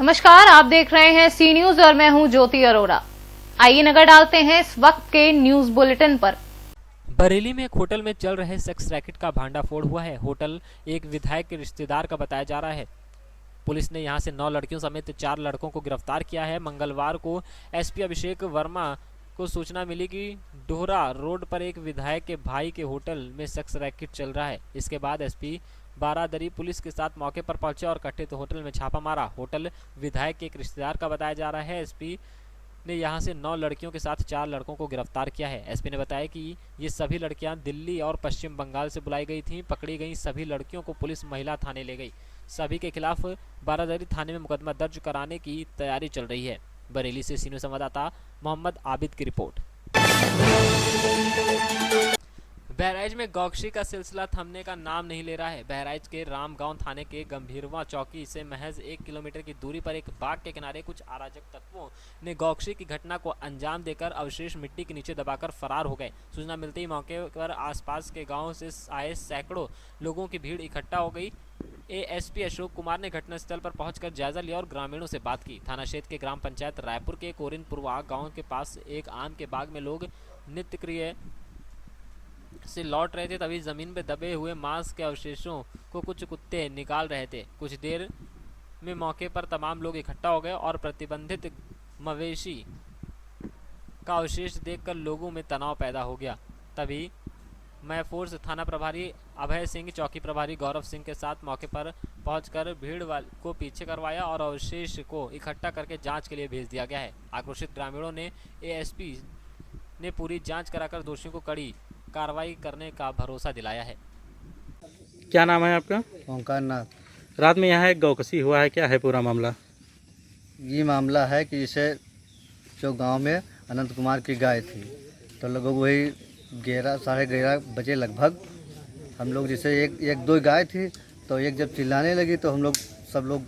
नमस्कार, आप देख रहे हैं सी न्यूज और मैं हूं ज्योति अरोड़ा। आइए नजर डालते हैं इस वक्त के न्यूज बुलेटिन पर। बरेली में एक होटल में चल रहे सेक्स रैकेट का भांडाफोड़ हुआ है। होटल एक विधायक के रिश्तेदार का बताया जा रहा है। पुलिस ने यहां से 9 लड़कियों समेत 4 लड़कों को गिरफ्तार किया है। मंगलवार को एसपी अभिषेक वर्मा को सूचना मिली कि डोहरा रोड पर एक विधायक के भाई के होटल में सेक्स रैकेट चल रहा है। इसके बाद एसपी बारादरी पुलिस के साथ मौके पर पहुंचे और कथित होटल में छापा मारा। होटल विधायक के एक रिश्तेदार का बताया जा रहा है। एसपी ने यहां से 9 लड़कियों के साथ 4 लड़कों को गिरफ्तार किया है। एसपी ने बताया कि ये सभी लड़कियां दिल्ली और पश्चिम बंगाल से बुलाई गई थीं। पकड़ी गई सभी लड़कियों को पुलिस महिला थाने ले गई। सभी के खिलाफ बारादरी थाने में मुकदमा दर्ज कराने की तैयारी चल रही है। बरेली से सीनियर संवाददाता मोहम्मद आबिद की रिपोर्ट। बहराइच में गौकशी का सिलसिला थमने का नाम नहीं ले रहा है। बहराइच के रामगांव थाने के गंभीरवा चौकी से महज 1 किलोमीटर की दूरी पर एक बाग के किनारे कुछ अराजक तत्वों ने गौकशी की घटना को अंजाम देकर अवशेष मिट्टी के नीचे दबाकर फरार हो गए। सूचना मिलते ही मौके पर आसपास के गांवों से आए सैकड़ों लोगों की भीड़ इकट्ठा हो गई। एएसपी अशोक कुमार ने घटनास्थल पर पहुंचकर जायजा लिया और ग्रामीणों से बात की। थाना क्षेत्र के ग्राम पंचायत रायपुर के कोरिनपुरवा गाँव के पास एक आम के बाग में लोग नित्य क्रिय से लौट रहे थे, तभी जमीन पे दबे हुए मांस के अवशेषों को कुछ कुत्ते निकाल रहे थे। कुछ देर में मौके पर तमाम लोग इकट्ठा हो गए और प्रतिबंधित मवेशी का अवशेष देखकर लोगों में तनाव पैदा हो गया। तभी मैफोर्स थाना प्रभारी अभय सिंह, चौकी प्रभारी गौरव सिंह के साथ मौके पर पहुंचकर भीड़ को पीछे करवाया और अवशेष को इकट्ठा करके जांच के लिए भेज दिया गया है। आक्रोशित ग्रामीणों ने एएसपी ने पूरी जांच कराकर दोषियों को कड़ी कार्रवाई करने का भरोसा दिलाया है। क्या नाम है आपका? ओंकार नाथ। रात में यहाँ एक गौकशी हुआ है, क्या है पूरा मामला? ये मामला है कि जैसे जो गांव में अनंत कुमार की गाय थी, तो लगभग वही 11-11:30 बजे लगभग हम लोग जैसे एक दो गाय थी, तो एक जब चिल्लाने लगी तो हम लोग सब लोग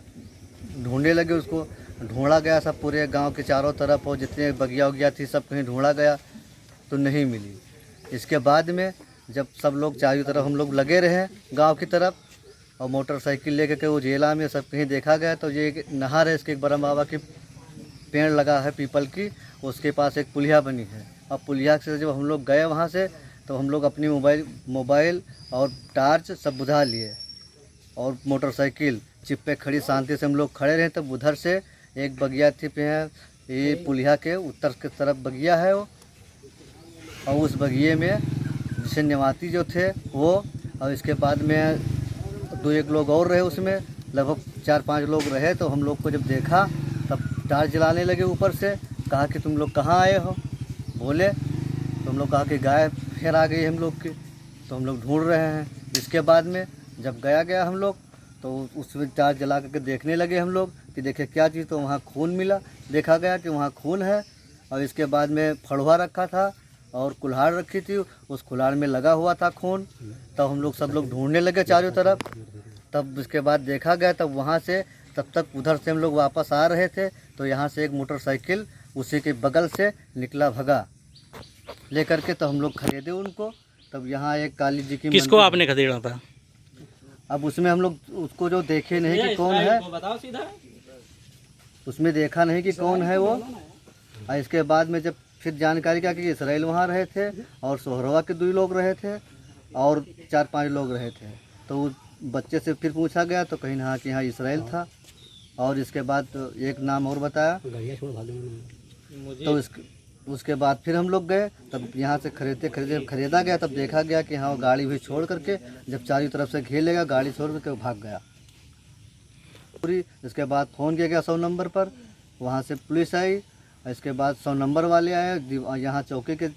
ढूंढने लगे उसको। ढूंढा गया सब पूरे गांव के चारों तरफ, और जितने बगिया उगिया थी सब कहीं ढूंढा गया तो नहीं मिली। इसके बाद में जब सब लोग चारों तरफ हम लोग लगे रहे गांव की तरफ, और मोटरसाइकिल लेकर के वो जेला में सब कहीं देखा गया, तो ये एक नहर है, इसके एक ब्रह्म बाबा की पेड़ लगा है पीपल की, उसके पास एक पुलिया बनी है। अब पुलिया से जब हम लोग गए वहाँ से, तो हम लोग अपनी मोबाइल और टार्च सब बुझा लिए, और मोटरसाइकिल चिप पे खड़ी शांति से हम लोग खड़े रहे। तब उधर से एक बगिया थी पे है, ये पुलिया के उत्तर की तरफ बगिया है वो, और उस बगिए में जिसे निवासी जो थे वो, और इसके बाद में 2-1 लोग और रहे उसमें, लगभग 4-5 लोग रहे। तो हम लोग को जब देखा तब टार्च जलाने लगे ऊपर से। कहा कि तुम लोग कहाँ आए हो? बोले तो हम लोग कहा कि गाय फिर आ गई हम लोग की, तो हम लोग ढूंढ रहे हैं। इसके बाद में जब गया हम लोग, तो उसमें टार्च जला करके देखने लगे हम लोग कि देखे क्या चीज़, तो वहाँ खून मिला। देखा गया कि वहाँ खून है, और इसके बाद में फड़ुआ रखा था और कुल्हाड़ रखी थी, उस कुल्हाड़ में लगा हुआ था खून। तब हम लोग सब लोग ढूंढने लगे चारों तरफ। तब उसके बाद देखा गया, तब वहाँ से तब तक उधर से हम लोग वापस आ रहे थे, तो यहाँ से एक मोटरसाइकिल उसी के बगल से निकला भगा लेकर के, तो हम लोग खरीदे उनको। तब यहाँ एक काली जी की किसको आपने खदेड़ा था? अब उसमें हम लोग उसको जो देखे नहीं कि कौन है, उसमें देखा नहीं कि कौन है वो। और इसके बाद में जब फिर जानकारी क्या कि इसराइल वहाँ रहे थे, और सोहरवा के 2 लोग रहे थे, और 4-5 लोग रहे थे। तो उस बच्चे से फिर पूछा गया, तो कहीं ना कि यहाँ इसराइल था। और इसके बाद एक नाम और बताया, तो उसके बाद फिर हम लोग गए। तब यहाँ से खरीदा गया। तब देखा गया कि हाँ, वो गाड़ी भी छोड़ करके, जब चारों तरफ से घेर लेगा, गाड़ी छोड़ करके वो भाग गया पूरी। इसके बाद फ़ोन किया गया 100 नंबर पर, वहाँ से पुलिस आई। इसके बाद 100 नंबर वाले आए, यहाँ चौकी के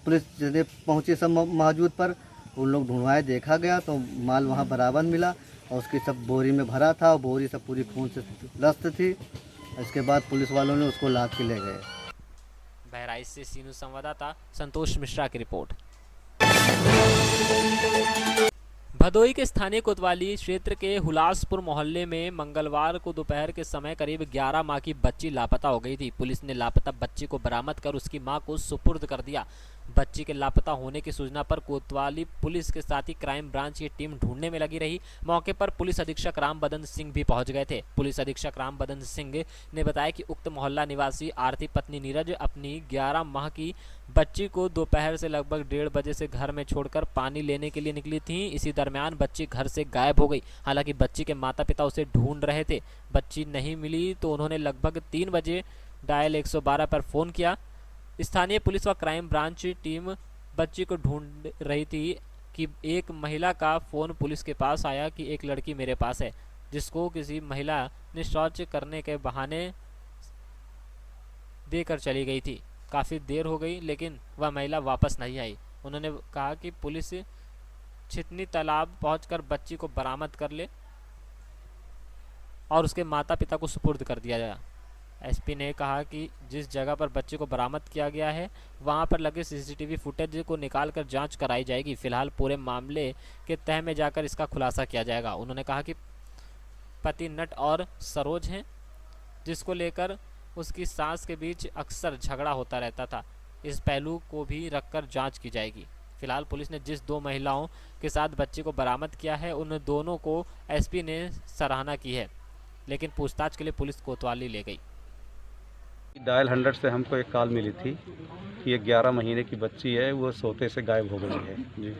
पुलिस जितने पहुँची सब मौजूद पर, उन लोग ढूंढवाए। देखा गया तो माल वहाँ बराबर मिला, और उसकी सब बोरी में भरा था, और बोरी सब पूरी खून से लस्त थी। इसके बाद पुलिस वालों ने उसको लाद के ले गए। बहराइच से सीनू संवाददाता संतोष मिश्रा की रिपोर्ट। भदोई के स्थानीय कोतवाली क्षेत्र के हुलासपुर मोहल्ले में मंगलवार को दोपहर के समय करीब 11 माह की बच्ची लापता हो गई थी। पुलिस ने लापता बच्ची को बरामद कर उसकी मां को सुपुर्द कर दिया। बच्ची के लापता होने की सूचना पर कोतवाली पुलिस के साथ ही क्राइम ब्रांच की टीम ढूंढने में लगी रही। मौके पर पुलिस अधीक्षक राम बदन सिंह भी पहुंच गए थे। पुलिस अधीक्षक राम बदन सिंह ने बताया कि उक्त मोहल्ला निवासी आरती पत्नी नीरज अपनी 11 माह की बच्ची को दोपहर से लगभग 1:30 बजे से घर में छोड़कर पानी लेने के लिए निकली थी। इसी दरमियान बच्ची घर से गायब हो गई। हालांकि बच्ची के माता पिता उसे ढूंढ रहे थे। बच्ची नहीं मिली तो उन्होंने लगभग 3 बजे डायल 112 पर फोन किया। स्थानीय पुलिस व क्राइम ब्रांच टीम बच्ची को ढूंढ रही थी कि एक महिला का फोन पुलिस के पास आया कि एक लड़की मेरे पास है, जिसको किसी महिला ने शौच करने के बहाने देकर चली गई थी। काफ़ी देर हो गई लेकिन वह महिला वापस नहीं आई। उन्होंने कहा कि पुलिस छितनी तालाब पहुंचकर बच्ची को बरामद कर ले और उसके माता पिता को सुपुर्द कर दिया जाए। एसपी ने कहा कि जिस जगह पर बच्चे को बरामद किया गया है वहां पर लगे सीसीटीवी फुटेज को निकालकर जांच कराई जाएगी। फिलहाल पूरे मामले के तह में जाकर इसका खुलासा किया जाएगा। उन्होंने कहा कि पति नट और सरोज हैं, जिसको लेकर उसकी सास के बीच अक्सर झगड़ा होता रहता था। इस पहलू को भी रखकर जांच की जाएगी। फिलहाल पुलिस ने जिस 2 महिलाओं के साथ बच्चे को बरामद किया है उन दोनों को एसपी ने सराहना की है, लेकिन पूछताछ के लिए पुलिस कोतवाली ले गई। डायल 100 से हमको एक कॉल मिली थी कि एक 11 महीने की बच्ची है, वो सोते से गायब हो गई है जी।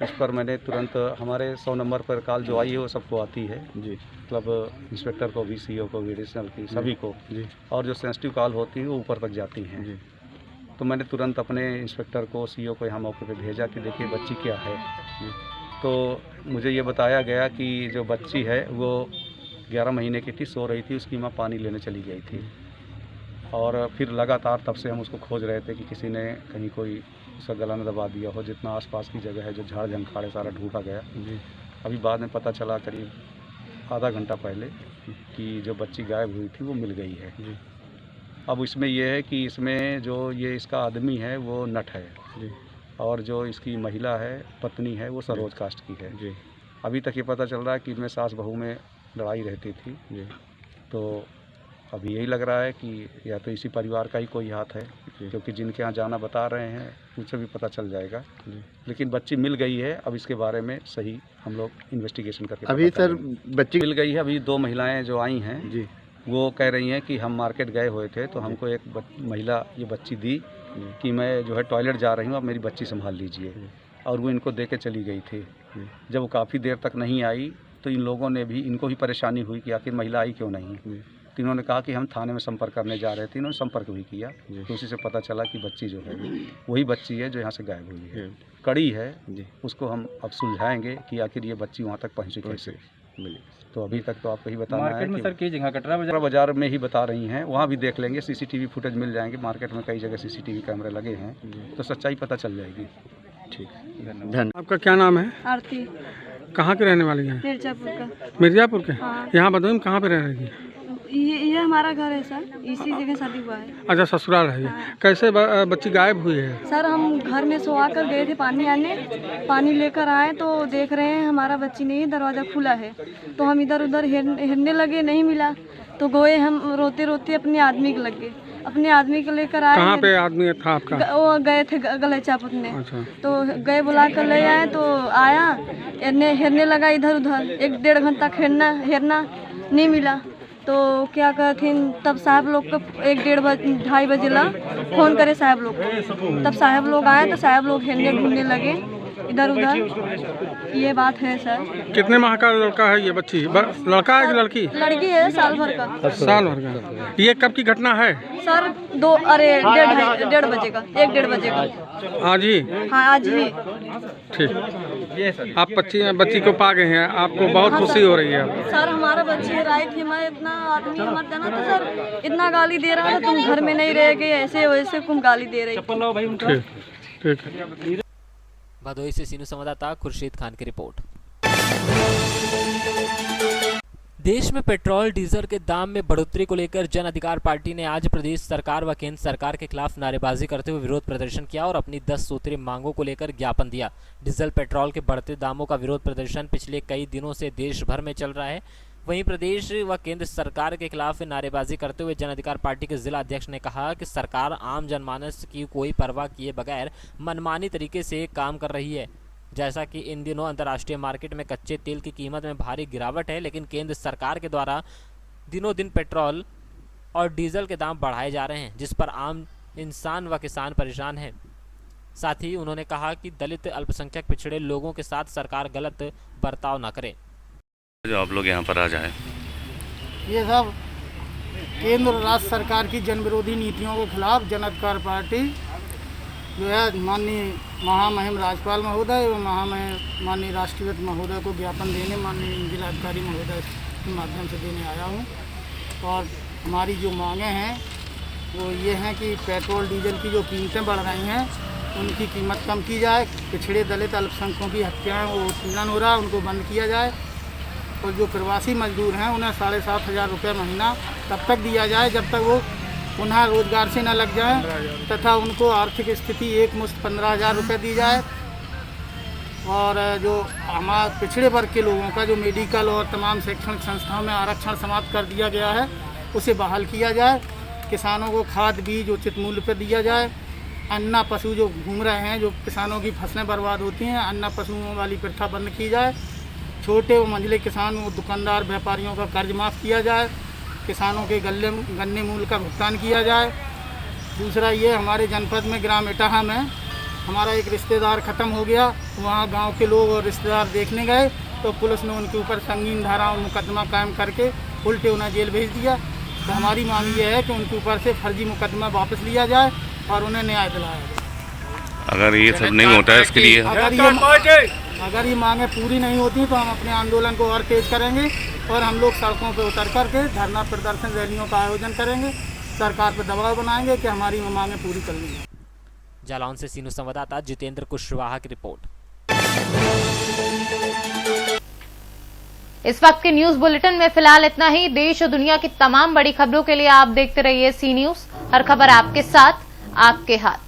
इस पर मैंने तुरंत हमारे 100 नंबर पर कॉल जो आई है वो सबको आती है जी, मतलब इंस्पेक्टर को भी, सीओ को भी, एडिशनल की सभी को जी। और जो सेंसिटिव कॉल होती है वो ऊपर तक जाती हैं जी। तो मैंने तुरंत अपने इंस्पेक्टर को, सीओ को यहाँ मौके पे भेजा कि देखिए बच्ची क्या है जी। तो मुझे ये बताया गया कि जो बच्ची है वो 11 महीने की थी, सो रही थी, उसकी माँ पानी लेने चली गई थी। और फिर लगातार तब से हम उसको खोज रहे थे कि किसी ने कहीं कोई उसका गला न दबा दिया हो। जितना आसपास की जगह है, जो झाड़ झंखाड़े, सारा ढूंढा गया जी। अभी बाद में पता चला करीब आधा घंटा पहले कि जो बच्ची गायब हुई थी वो मिल गई है जी। अब इसमें यह है कि इसमें जो ये इसका आदमी है वो नट है जी, और जो इसकी महिला है, पत्नी है, वो सरोज कास्ट की है जी। अभी तक ये पता चल रहा है कि इनमें सास बहू में लड़ाई रहती थी जी। तो अभी यही लग रहा है कि या तो इसी परिवार का ही कोई हाथ है, क्योंकि जिनके यहाँ जाना बता रहे हैं उनसे भी पता चल जाएगा। लेकिन बच्ची मिल गई है। अब इसके बारे में सही हम लोग इन्वेस्टिगेशन करके अभी सर बच्ची मिल गई है। अभी 2 महिलाएं जो आई हैं जी, वो कह रही हैं कि हम मार्केट गए हुए थे तो हमको एक महिला ये बच्ची दी कि मैं जो है टॉयलेट जा रही हूँ, अब मेरी बच्ची संभाल लीजिए, और वो इनको दे के चली गई थी। जब वो काफ़ी देर तक नहीं आई तो इन लोगों ने भी, इनको भी परेशानी हुई कि आखिर महिला आई क्यों नहीं। तो इन्होंने कहा कि हम थाने में संपर्क करने जा रहे थे। इन्होंने संपर्क भी किया तो उसी से पता चला कि बच्ची जो है वही बच्ची है जो यहाँ से गायब हुई है। कड़ी है जी, उसको हम अब सुलझाएंगे कि आखिर ये बच्ची वहाँ तक पहुँची कैसे मिली। तो अभी तक तो आपको ही बताना है कि सर कई जगह कटरा बाजार में ही बता रही हैं, वहाँ भी देख लेंगे, सीसीटीवी फुटेज मिल जाएंगे। मार्केट में कई जगह सीसीटीवी कैमरे लगे हैं, तो सच्चाई पता चल जाएगी। ठीक, धन्यवाद। आपका क्या नाम है? आरती, कहाँ के रहने वाली हैं? मिर्जापुर का। मिर्जापुर के? हाँ। यहाँ भदोही में कहाँ पे रह रही है? ये हमारा घर है सर, इसी जगह शादी हुआ है। अच्छा, ससुराल है ये। हाँ। कैसे बच्ची गायब हुई है? सर हम घर में सोआ कर गए थे पानी आने, पानी लेकर आए तो देख रहे हैं हमारा बच्ची नहीं, दरवाज़ा खुला है। तो हम इधर उधर हिरने लगे, नहीं मिला तो गए, हम रोते रोते अपने आदमी के लग गए। अपने आदमी को लेकर आए। कहाँ पे आदमी था आपका? वो गए थे गलेचा पुतने। अच्छा। तो गए बुला कर ले आए तो आया, हिरने लगा इधर उधर, 1-1.5 घंटा हेरना नहीं मिला। तो क्या कहते तब साहब लोग को 1-1:30 बजे ला फ़ोन करे साहब लोग को। तब साहब लोग आए तो साहब लोग हेरने ढूंढने लगे इधर उधर। ये बात है सर। कितने माह का लड़का है ये बच्ची? लड़का है कि लड़की? लड़की है, साल भर का। साल भर का। ये कब की घटना है? सर 1:30 बजे का, 1-1:30 बजे का। आज ही? हाँ आज ही। ठीक। आप बच्ची को पा गए हैं, आपको बहुत खुशी हो रही है? सर हमारा बच्ची राइट थी, मैं इतना आदमी मत देना तो सर इतना गाली दे रहा था, तुम घर में नहीं रह गए, ऐसे वैसे तुम गाली दे रही। ठीक है। भदोही से सीनू संवाददाता खुर्शीद खान की रिपोर्ट। देश में पेट्रोल डीजल के दाम में बढ़ोतरी को लेकर जन अधिकार पार्टी ने आज प्रदेश सरकार व केंद्र सरकार के खिलाफ नारेबाजी करते हुए विरोध प्रदर्शन किया और अपनी 10 सूत्रीय मांगों को लेकर ज्ञापन दिया। डीजल पेट्रोल के बढ़ते दामों का विरोध प्रदर्शन पिछले कई दिनों से देश भर में चल रहा है। वहीं प्रदेश व केंद्र सरकार के खिलाफ नारेबाजी करते हुए जन अधिकार पार्टी के जिला अध्यक्ष ने कहा कि सरकार आम जनमानस की कोई परवाह किए बगैर मनमानी तरीके से काम कर रही है। जैसा कि इन दिनों अंतर्राष्ट्रीय मार्केट में कच्चे तेल की कीमत में भारी गिरावट है, लेकिन केंद्र सरकार के द्वारा दिनों दिन पेट्रोल और डीजल के दाम बढ़ाए जा रहे हैं, जिस पर आम इंसान व किसान परेशान हैं। साथ ही उन्होंने कहा कि दलित, अल्पसंख्यक, पिछड़े लोगों के साथ सरकार गलत बर्ताव न करे। जो आप लोग यहाँ पर आ जाए, ये सब केंद्र और राज्य सरकार की जन विरोधी नीतियों के खिलाफ जन अधिकार पार्टी जो है माननीय महामहिम राज्यपाल महोदय एवं माननीय राष्ट्रपति महोदय को ज्ञापन देने माननीय जिलाधिकारी महोदय के माध्यम से देने आया हूँ। और हमारी जो मांगें हैं वो ये हैं कि पेट्रोल डीजल की जो कीमतें बढ़ रही हैं उनकी कीमत कम की जाए, पिछड़े दलित अल्पसंख्यकों की हत्याएँ वो उत्पीड़न हो रहा है उनको बंद किया जाए, और जो प्रवासी मजदूर हैं उन्हें 7,500 रुपये महीना तब तक दिया जाए जब तक वो पुनः रोजगार से न लग जाएं, तथा उनको आर्थिक स्थिति एक मुश्त 15,000 रुपये दी जाए। और जो हमारे पिछड़े वर्ग के लोगों का जो मेडिकल और तमाम शैक्षणिक संस्थाओं में आरक्षण समाप्त कर दिया गया है उसे बहाल किया जाए। किसानों को खाद बीज उचित मूल्य पर दिया जाए। अन्ना पशु जो घूम रहे हैं, जो किसानों की फसलें बर्बाद होती हैं, अन्ना पशुओं वाली प्रथा बंद की जाए। छोटे व मंझले किसान व दुकानदार व्यापारियों का कर्ज माफ़ किया जाए। किसानों के गन्ने मूल्य का भुगतान किया जाए। दूसरा ये, हमारे जनपद में ग्राम इटाहा में हमारा एक रिश्तेदार ख़त्म हो गया, वहाँ गांव के लोग और रिश्तेदार देखने गए तो पुलिस ने उनके ऊपर संगीन धाराओं मुकदमा कायम करके उल्टे उन्हें जेल भेज दिया। तो हमारी मांग ये है कि उनके ऊपर से फर्जी मुकदमा वापस लिया जाए और उन्हें न्याय दिलाया जाए। अगर ये सब नहीं होता है इसके लिए अगर ये मांगें पूरी नहीं होती तो हम अपने आंदोलन को और तेज करेंगे और हम लोग सड़कों पर उतर करके धरना प्रदर्शन रैलियों का आयोजन करेंगे। सरकार पर दबाव बनाएंगे कि हमारी मांगें पूरी करनी है। जालौन से सीनू संवाददाता जितेंद्र कुशवाहा की रिपोर्ट। इस वक्त के न्यूज बुलेटिन में फिलहाल इतना ही। देश और दुनिया की तमाम बड़ी खबरों के लिए आप देखते रहिए सी न्यूज। हर खबर आपके साथ, आपके हाथ।